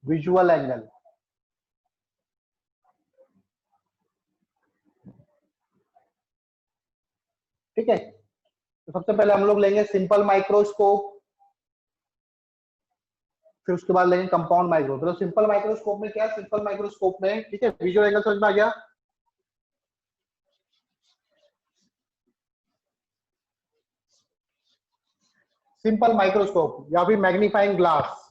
Visual angle. ठीक है, तो सबसे पहले हम लोग लेंगे सिंपल माइक्रोस्कोप, फिर उसके बाद लेंगे कंपाउंड माइक्रोस्कोप। तो सिंपल माइक्रोस्कोप में क्या है, सिंपल माइक्रोस्कोप में, ठीक है, विजुअल एंगल समझ में आ गया। सिंपल माइक्रोस्कोप या फिर मैग्नीफाइंग ग्लास,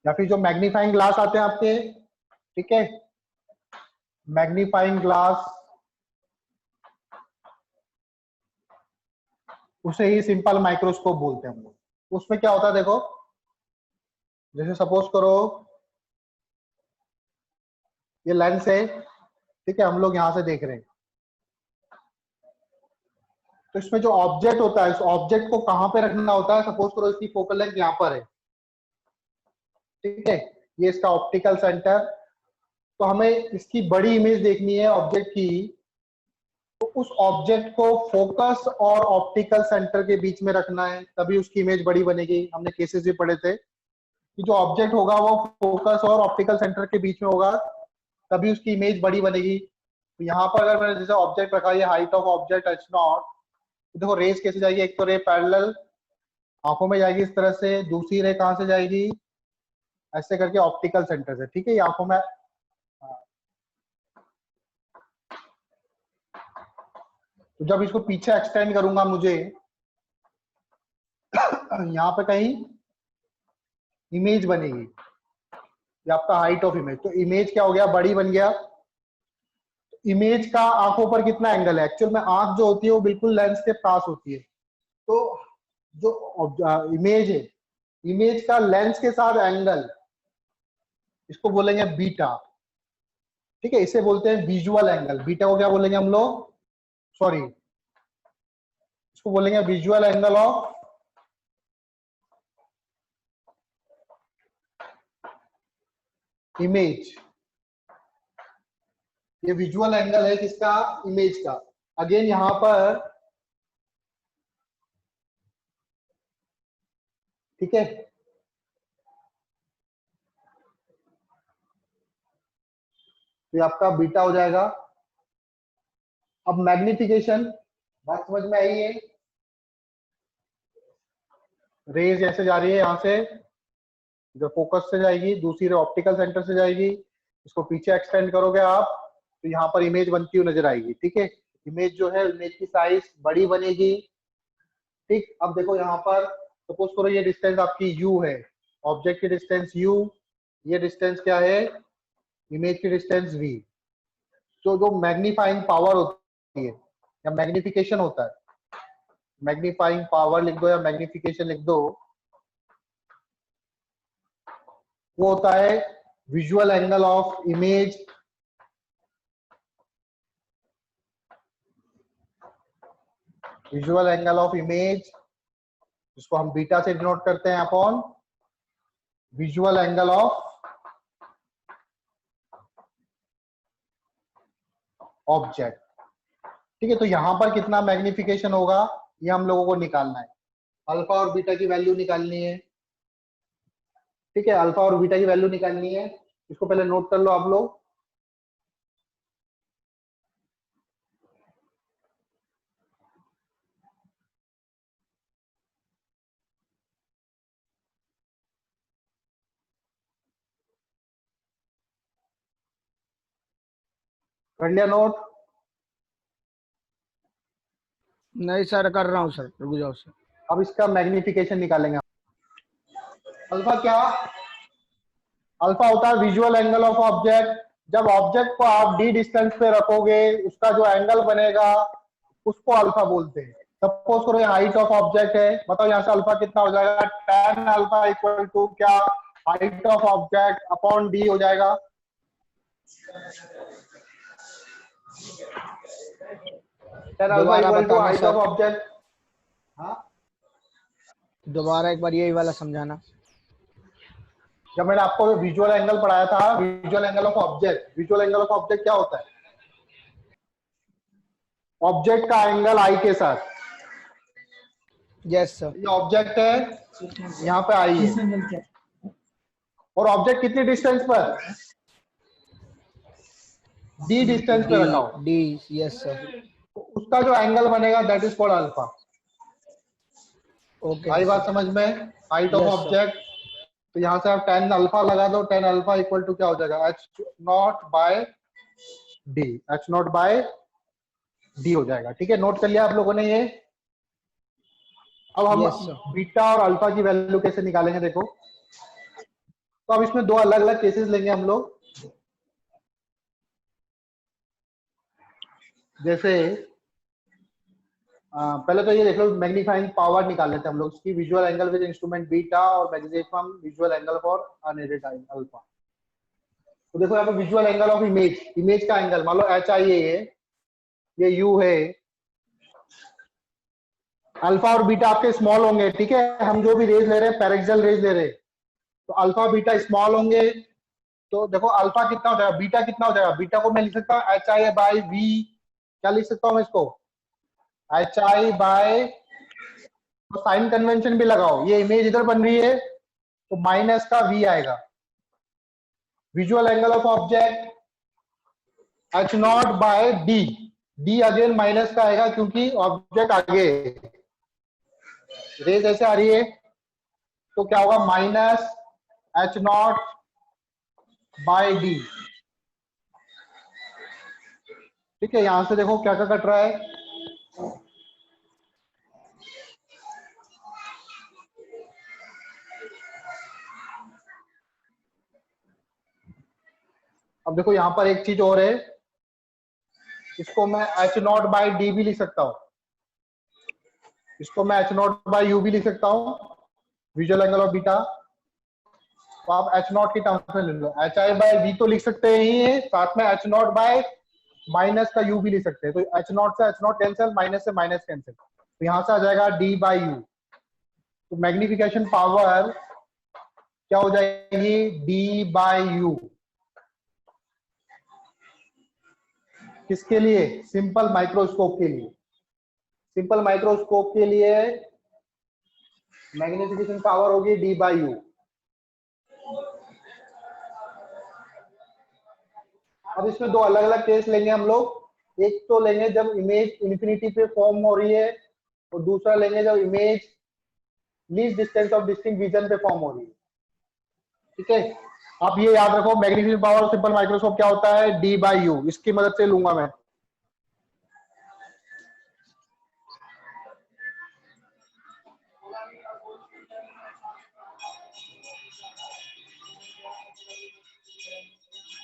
या फिर जो मैग्नीफाइंग ग्लास आते हैं आपके, ठीक है, मैग्नीफाइंग ग्लास, उसे ही सिंपल माइक्रोस्कोप बोलते हैं हम लोग। उसमें क्या होता है देखो, जैसे सपोज करो ये लेंस है, ठीक है, हम लोग यहां से देख रहे हैं, तो इसमें जो ऑब्जेक्ट होता है, इस ऑब्जेक्ट को कहां पे रखना होता है, सपोज करो इसकी फोकल लेंथ यहां पर है, ठीक है, ये इसका ऑप्टिकल सेंटर, तो हमें इसकी बड़ी इमेज देखनी है ऑब्जेक्ट की, तो उस ऑब्जेक्ट को फोकस और ऑप्टिकल सेंटर के बीच में रखना है, तभी उसकी इमेज बड़ी बनेगी। हमने केसेस भी पढ़े थे कि जो ऑब्जेक्ट होगा वो फोकस और ऑप्टिकल सेंटर के बीच में होगा, तभी उसकी इमेज बड़ी बनेगी। तो यहाँ पर अगर मैंने जैसे ऑब्जेक्ट रखा है, हाइट ऑफ ऑब्जेक्ट h0, तो देखो रेस कैसे जाएगी, एक तो रे पैरेलल आंखों में जाएगी इस तरह से, दूसरी रे कहां से जाएगी, ऐसे करके ऑप्टिकल सेंटर से, ठीक है, ये आंखों में। तो जब इसको पीछे एक्सटेंड करूंगा मुझे यहाँ पे कहीं इमेज बनेगी, ये आपका हाइट ऑफ इमेज, तो इमेज क्या हो गया, बड़ी बन गया। इमेज का आंखों पर कितना एंगल है, एक्चुअल में आंख जो होती है वो बिल्कुल लेंस के पास होती है, तो जो इमेज है, इमेज का लेंस के साथ एंगल, इसको बोलेंगे बीटा, ठीक है, इसे बोलते हैं विजुअल एंगल। बीटा को क्या बोलेंगे हम लोग, सॉरी, इसको बोलेंगे विजुअल एंगल ऑफ इमेज। ये विजुअल एंगल है किसका, इमेज का। अगेन यहां पर, ठीक है, तो ये आपका बीटा हो जाएगा। अब मैग्निफिकेशन, बात समझ में आई है, रेज ऐसे जा रही है यहां से, जो फोकस से जाएगी, दूसरी रे ऑप्टिकल सेंटर से जाएगी, इसको पीछे एक्सटेंड करोगे आप, तो यहाँ पर इमेज बनती हुई नजर आएगी, ठीक है, इमेज जो है, इमेज की साइज बड़ी बनेगी। ठीक, अब देखो यहाँ पर सपोज करो ये डिस्टेंस आपकी u है, ऑब्जेक्ट की डिस्टेंस u, ये डिस्टेंस क्या है, इमेज की डिस्टेंस v। तो जो मैग्नीफाइंग पावर होती है या मैग्निफिकेशन होता है, मैग्नीफाइंग पावर लिख दो या मैग्निफिकेशन लिख दो, वो होता है visual angle of image visual angle of image, जिसको हम बीटा से डिनोट करते हैं upon visual angle of object. ठीक है, तो यहां पर कितना मैग्निफिकेशन होगा, ये हम लोगों को निकालना है। अल्फा और बीटा की वैल्यू निकालनी है, ठीक है, अल्फा और बीटा की वैल्यू निकालनी है, इसको पहले नोट कर लो आप लोग। कर लिया नोट? नहीं सर, कर रहा हूँ सर, रुक जाओ सर। अब इसका मैग्निफिकेशन निकालेंगे। अल्फा क्या, अल्फा होता है विजुअल एंगल ऑफ ऑब्जेक्ट। जब ऑब्जेक्ट को आप डी डिस्टेंस पे रखोगे, उसका जो एंगल बनेगा उसको अल्फा बोलते हैं। सपोज करो ये हाइट ऑफ ऑब्जेक्ट है, बताओ यहाँ से अल्फा कितना हो जाएगा, tan अल्फा इक्वल टू क्या, height of object upon D हो जाएगा। tan alpha equal to height of object. हाँ, दोबारा एक बार यही वाला समझाना। जब मैंने आपको विजुअल एंगल पढ़ाया था, visual angle of object, visual angle of object क्या होता है, ऑब्जेक्ट का एंगल आई के साथ, यस सर। ये ऑब्जेक्ट है, यहाँ पे आई है, और ऑब्जेक्ट कितनी डिस्टेंस पर, डी डिस्टेंस डी पे रखा हो, डी यस सर। तो उसका जो एंगल बनेगा that is called alpha. Okay I बात सर। समझ में, height of yes sir. Object, तो यहाँ से आप टेन अल्फा लगा दो, टेन अल्फा इक्वल टू क्या हो जाएगा, H not by D, H not by D हो जाएगा। ठीक है, नोट कर लिया आप लोगों ने ये। अब हम यस सर। बीटा और अल्फा की वैल्यू कैसे निकालेंगे देखो। तो अब इसमें दो अलग अलग केसेस लेंगे हम लोग। जैसे पहले तो ये देख लो, मैग्नीफाइंग पावर निकाल लेते हैं हम लोग इसकी, visual angle with instrument beta और magnifying visual angle for unaided alpha. तो देखो यहाँ पे visual angle of image, image का एंगल मान लो एच आई है, ये यू है, अल्फा और बीटा आपके स्मॉल होंगे। ठीक है, हम जो भी रेज ले रहे हैं पैरेक्सियल रेज ले रहे हैं, तो अल्फा बीटा स्मॉल होंगे। तो देखो अल्फा कितना हो जाएगा, बीटा कितना हो जाएगा, बीटा को मैं लिख सकता हूँ एच आई बाई वी, क्या लिख सकता हूँ मैं इसको, एच आई बाय, तो साइन कन्वेंशन भी लगाओ, ये इमेज इधर बन रही है तो माइनस का वी आएगा। Visual angle of object H not by D, D again minus का आएगा क्योंकि ऑब्जेक्ट आगे, रेज ऐसे आ रही है, तो क्या होगा, minus H not by D. ठीक है, यहां से देखो क्या क्या कट रहा है, अब देखो यहां पर एक चीज और है, इसको मैं एच नॉट बाय डी भी लिख सकता हूं, इसको मैं एच नॉट बाय यू भी लिख सकता हूं, विजुअल एंगल ऑफ बीटा। तो आप एच नॉट की टर्म्स में ले लो, एच आई बाय वी तो लिख सकते ही है, साथ में एच नॉट बाय माइनस का यू भी लिख सकते हैं। तो एच नॉट से एच नॉट कैंसिल, माइनस से माइनस कैंसिल, तो यहां से आ जाएगा डी बाई यू। तो मैग्निफिकेशन पावर क्या हो जाएगी, डी बाई यू, किसके लिए, सिंपल माइक्रोस्कोप के लिए। सिंपल माइक्रोस्कोप के लिए मैग्निफिकेशन पावर होगी डी बाई यू। अब इसमें दो अलग अलग केस लेंगे हम लोग, एक तो लेंगे जब इमेज इंफिनिटी पे फॉर्म हो रही है, और दूसरा लेंगे जब image least distance of distinct vision पे फॉर्म हो रही है। ठीक है, आप ये याद रखो, मैग्नीफिकेशन पावर सिंपल माइक्रोस्कोप क्या होता है, डी बाई यू, इसकी मदद से लूंगा मैं।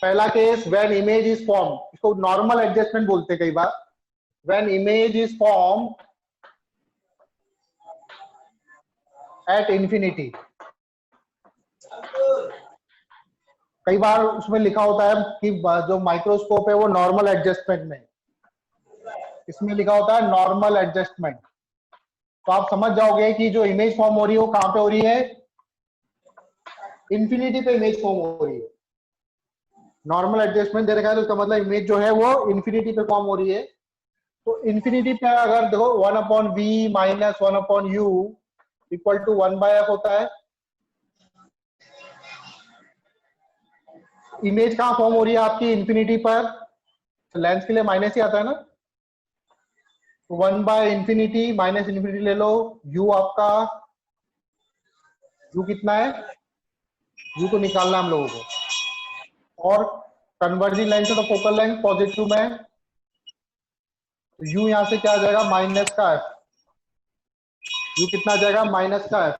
पहला case, when image is form, इसको नॉर्मल एडजस्टमेंट बोलते हैं कई बार, when image is form at infinity. कई बार उसमें लिखा होता है कि जो माइक्रोस्कोप है वो नॉर्मल एडजस्टमेंट में, इसमें लिखा होता है नॉर्मल एडजस्टमेंट। तो आप समझ जाओगे कि जो इमेज फॉर्म हो रही है वो कहां पे हो रही है, इंफिनिटी पे इमेज फॉर्म हो रही है। नॉर्मल एडजस्टमेंट दे रखा है तो इसका मतलब इमेज जो है वो इंफिनिटी पे फॉर्म हो रही है। तो इंफिनिटी पे अगर देखो 1/v minus 1/u equal to 1/f होता है। इमेज कहां फॉर्म हो रही है आपकी, इंफिनिटी पर, तो लेंस के लिए माइनस ही आता है ना, तो 1/इंफिनिटी माइनस इंफिनिटी ले लो, u आपका, u कितना है, u तो निकालना हम लोगों को, और कन्वर्जिंग लेंस है तो फोकल लेंथ पॉजिटिव में, तो u यहां से क्या आ जाएगा, माइनस का f, u कितना आ जाएगा, माइनस का f।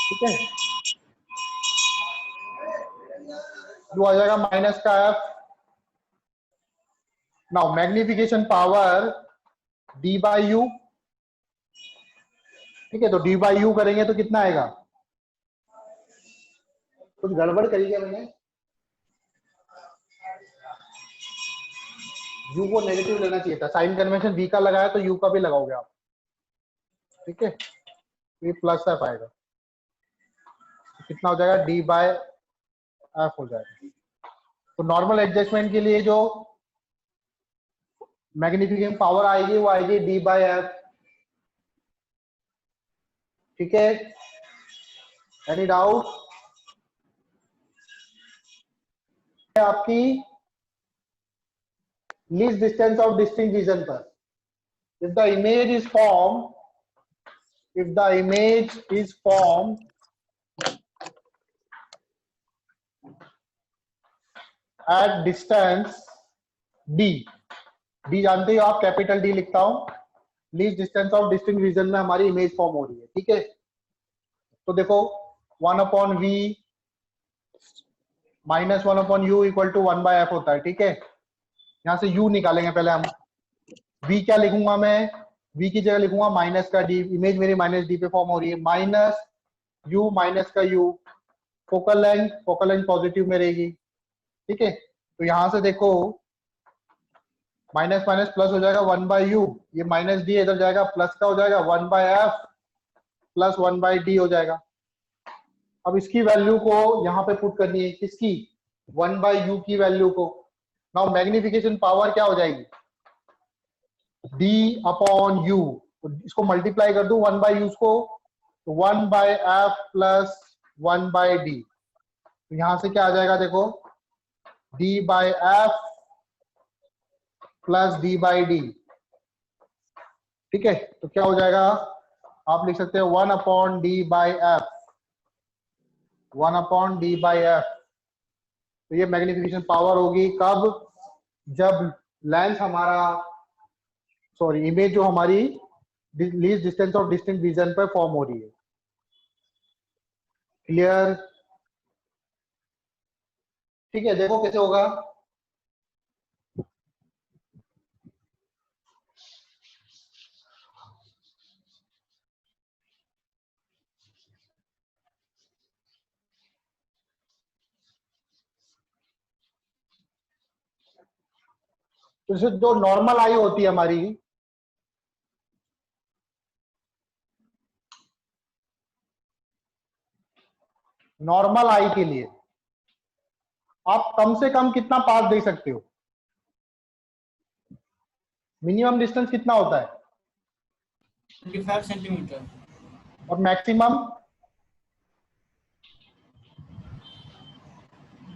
ठीक है, u आ जाएगा माइनस का f। Now magnification power d by you. ठीक है, तो d बाई यू करेंगे तो कितना आएगा, कुछ गड़बड़ करी क्या मैंने, u को नेगेटिव लेना चाहिए था, साइन कन्वेंशन v का लगाया तो u का भी लगाओगे आप। ठीक है, ये प्लस एफ आएगा, तो कितना हो जाएगा, d बाय एफ हो जाएगा। तो नॉर्मल एडजस्टमेंट के लिए जो मैग्निफिकेशन पावर आएगी वो आएगी d बाय एफ। ठीक है, एनी डाउट? आपकी least distance of distinct region पर, if the image is formed, if the image is formed at distance d, d जानते हो आप, कैपिटल डी लिखता हूं, least distance of distinct region में हमारी इमेज फॉर्म हो रही है, ठीक है। तो देखो 1/v minus 1/u equal to 1/f होता है, ठीक है। यहां से u निकालेंगे पहले हम, v क्या लिखूंगा मैं, v की जगह लिखूंगा माइनस का d, इमेज मेरी माइनस d पे फॉर्म हो रही है, माइनस u माइनस का u, फोकल लेंथ पॉजिटिव में रहेगी, ठीक है। तो यहां से देखो माइनस माइनस प्लस हो जाएगा 1/u, ये माइनस d इधर जाएगा, प्लस का हो जाएगा 1/f प्लस 1/d हो जाएगा। अब इसकी वैल्यू को यहाँ पे पुट करनी है, किसकी, 1/u की वैल्यू को। नाउ मैग्निफिकेशन पावर क्या हो जाएगी, d/u, तो इसको मल्टीप्लाई कर दूं 1/u को, तो 1/f प्लस 1/d, तो यहां से क्या आ जाएगा देखो, d/f प्लस d/d, ठीक है। तो क्या हो जाएगा, आप लिख सकते हो 1/d/f, 1/d/f। तो ये मैग्निफिकेशन पावर होगी कब, जब लेंथ हमारा, सॉरी इमेज जो हमारी least distance of distinct region पर फॉर्म हो रही है। क्लियर? ठीक है, देखो कैसे होगा। तो जो नॉर्मल आई होती है हमारी, नॉर्मल आई के लिए आप कम से कम कितना पास दे सकते हो, मिनिमम डिस्टेंस कितना होता है, 25 सेंटीमीटर, और मैक्सिमम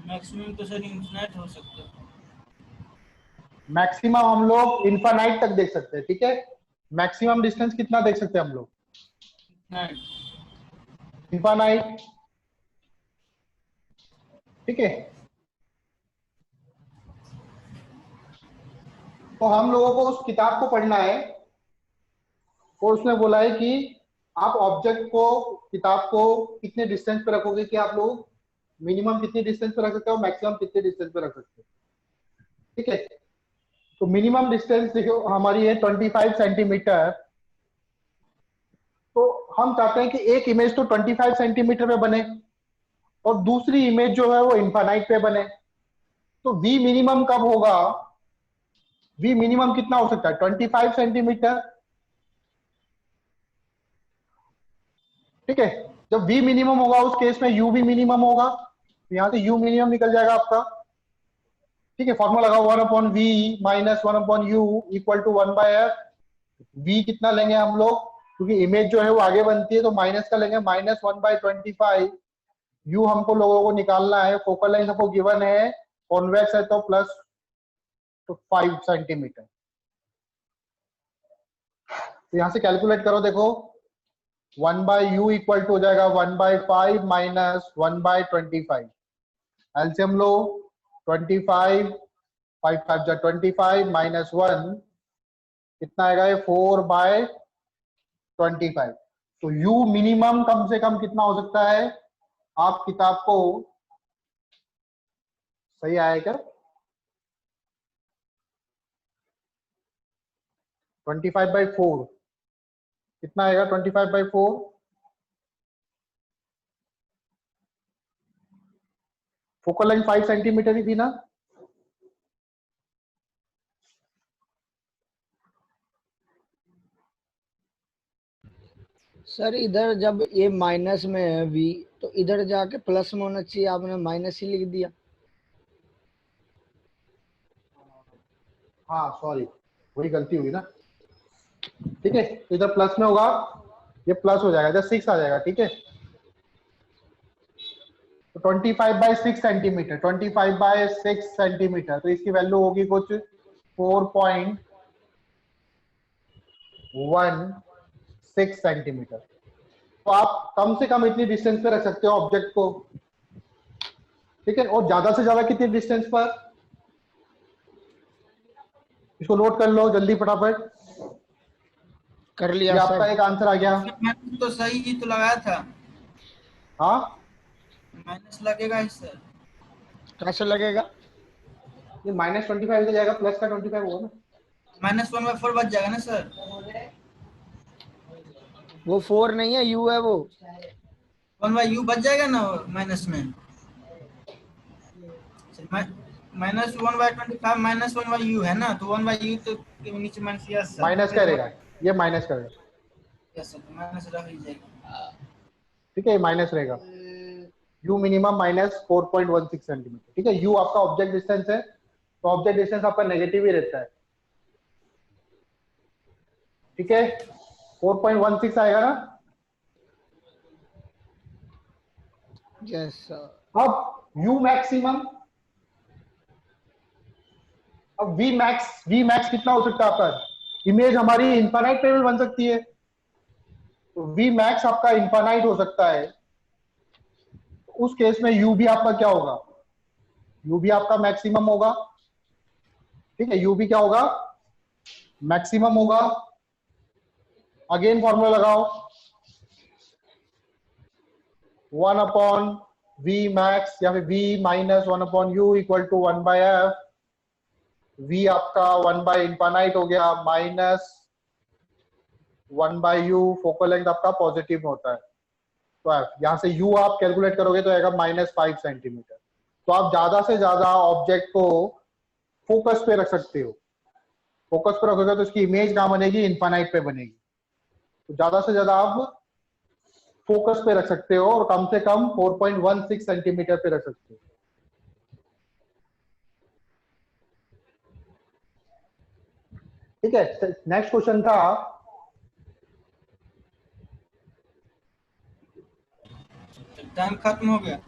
मैक्सिमम तो सर इन्फिनाइट हो सकता है। मैक्सिमम हम लोग इनफाइनाइट तक देख सकते हैं, ठीक है। मैक्सिमम डिस्टेंस कितना देख सकते हैं हम लोग, इनफाइनाइट, ठीक है। तो हम लोगों को उस किताब को पढ़ना है, और उसने बोला है कि आप ऑब्जेक्ट को, किताब को कितने डिस्टेंस पे रखोगे, कि आप लोग मिनिमम कितनी डिस्टेंस पे रख सकते हो, मैक्सिमम कितने डिस्टेंस पे रख सकते हो, ठीक है। तो मिनिमम डिस्टेंस देखो हमारी है 25 सेंटीमीटर। तो हम चाहते हैं कि एक इमेज तो 25 सेंटीमीटर पे बने और दूसरी इमेज जो है वो इनफाइनाइट पे बने। तो वी मिनिमम कब होगा, वी मिनिमम कितना हो सकता है, 25 सेंटीमीटर, ठीक है। जब वी मिनिमम होगा उस केस में यू भी मिनिमम होगा, तो यहां से यू मिनिमम निकल जाएगा आपका, ठीक है। फॉर्मूला लगा 1/v minus 1/u equal to 1/f। v कितना लेंगे हम लोग, क्योंकि इमेज जो है वो आगे बनती है, तो माइनस का लेंगे, माइनस 1/25। u हमको लोगों को निकालना है, फोकल लेंथ हमको गिवन है, कॉन्वेक्स है तो प्लस 5 सेंटीमीटर। तो यहां से कैलकुलेट करो, देखो 1/u इक्वल टू हो जाएगा 1/5 माइनस 1/25। एलसीएम लो, 25, 5 5 जा 25 माइनस 1 कितना आएगा, 4/25। तो u मिनिमम कम से कम कितना हो सकता है, आप किताब को, सही आया क्या, 25/4 कितना आएगा, 25/4, फोकल लेंथ 5 सेंटीमीटर ही थी ना। सर इधर जब ये माइनस में है v, तो इधर जाके प्लस में होना चाहिए, आपने माइनस ही लिख दिया। हाँ सॉरी, वही गलती हुई ना, ठीक है। इधर प्लस में होगा ये प्लस हो जाएगा, जब 6 आ जाएगा, ठीक है। तो 25/6 सेंटीमीटर, 25/6 सेंटीमीटर, तो इसकी वैल्यू होगी कुछ 4.16 सेंटीमीटर। तो आप कम से कम इतनी डिस्टेंस पे रख सकते हो ऑब्जेक्ट को, ठीक है। और ज्यादा से ज्यादा कितनी डिस्टेंस पर, इसको नोट कर लो जल्दी फटाफट। कर ये लिया आपका सर। एक आंसर आ गया। मैंने तो सही ही तो लगाया था, हाँ, माइनस लगेगा ही सर। कैसे लगेगा? ये -25 हो जाएगा, प्लस का 25 होगा ना। -1/4 बच जाएगा ना सर। वो 4 नहीं है, यू है वो। 1/u बच जाएगा ना माइनस में। -1/25 -1/u है ना, तो 1/u तो नीचे माइनस, यस सर, माइनस करेगा, ये माइनस करेगा, यस सर, माइनस रख लीजिएगा। ठीक है, ये माइनस रहेगा। u मिनिमम -4.16 सेंटीमीटर, ठीक है। u आपका ऑब्जेक्ट डिस्टेंस है, तो ऑब्जेक्ट डिस्टेंस आपका नेगेटिव ही रहता है, ठीक है। 4.16 आएगा ना। Yes sir. अब u मैक्सिमम, अब v मैक्स कितना हो सकता है आपका? इमेज हमारी इनफाइनाइट पे भी बन सकती है, तो v मैक्स आपका इनफाइनाइट हो सकता है। उस केस में u भी आपका क्या होगा? u भी आपका मैक्सिमम होगा, ठीक है। u भी क्या होगा? मैक्सिमम होगा। अगेन फॉर्मूला लगाओ, 1/v मैक्स या फिर v - 1/u equal to 1/f। v आपका 1/इनफाइनाइट हो गया, माइनस 1/u, फोकल लेंथ आपका पॉजिटिव में होता है, तो f यहाँ से u आप कैलकुलेट करोगे तो आएगा -5 सेंटीमीटर। तो आप ज्यादा से ज्यादा ऑब्जेक्ट को फोकस पे रख सकते हो। फोकस पे रखोगे तो इसकी इमेज कहाँ बनेगी? इनफाइनाइट पे बनेगी। तो ज्यादा से ज्यादा आप फोकस पे रख सकते हो और कम से कम 4.16 सेंटीमीटर पे रख सकते हो, ठीक है। नेक्स्ट क्वेश्चन था, टाइम खत्म हो गया।